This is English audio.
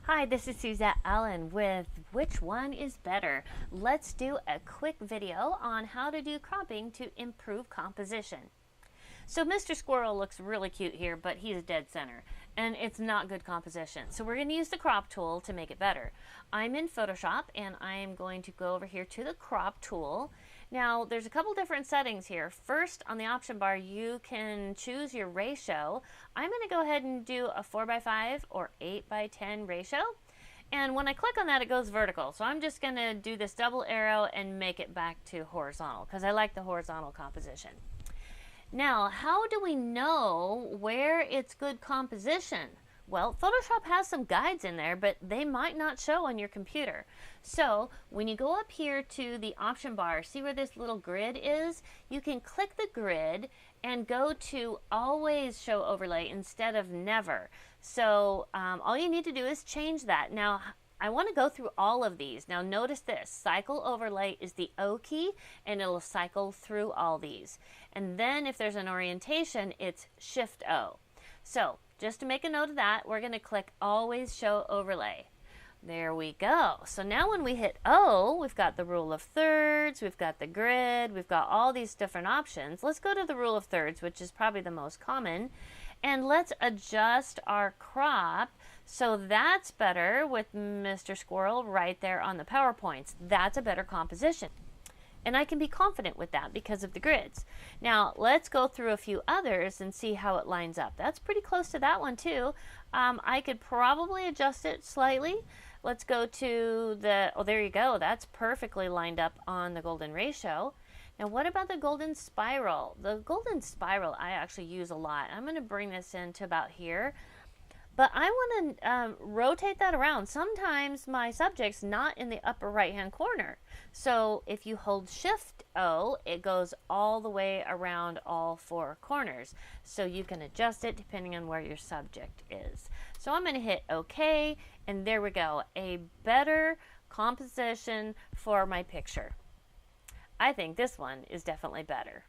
Hi, this is Suzette Allen with Which One is Better? Let's do a quick video on how to do cropping to improve composition. So Mr. Squirrel looks really cute here, but he's dead center and it's not good composition. So we're going to use the crop tool to make it better. I'm in Photoshop and I am going to go over here to the crop tool. Now there's a couple different settings here. First, on the option bar you can choose your ratio. I'm going to go ahead and do a 4:5 or 8:10 ratio. And when I click on that, it goes vertical. So I'm just going to do this double arrow and make it back to horizontal because I like the horizontal composition. Now, how do we know where it's good composition? Well, Photoshop has some guides in there, but they might not show on your computer. So when you go up here to the option bar, see where this little grid is? You can click the grid and go to always show overlay instead of never. So all you need to do is change that. Now, I want to go through all of these. Now notice this, cycle overlay is the O key and it'll cycle through all these. And then if there's an orientation, it's Shift O. So just to make a note of that, we're going to click always show overlay. There we go. So now when we hit O, we've got the rule of thirds, we've got the grid, we've got all these different options. Let's go to the rule of thirds, which is probably the most common. And let's adjust our crop. So that's better with Mr. Squirrel right there on the PowerPoints. That's a better composition. And I can be confident with that because of the grids. Now let's go through a few others and see how it lines up. That's pretty close to that one too. I could probably adjust it slightly. Let's go to the, oh there you go, that's perfectly lined up on the golden ratio. Now what about the golden spiral? The golden spiral I actually use a lot. I'm going to bring this into about here. But I want to rotate that around. Sometimes my subject's not in the upper right hand corner. So if you hold Shift O, it goes all the way around all four corners. So you can adjust it depending on where your subject is. So I'm going to hit OK, and there we go. A better composition for my picture. I think this one is definitely better.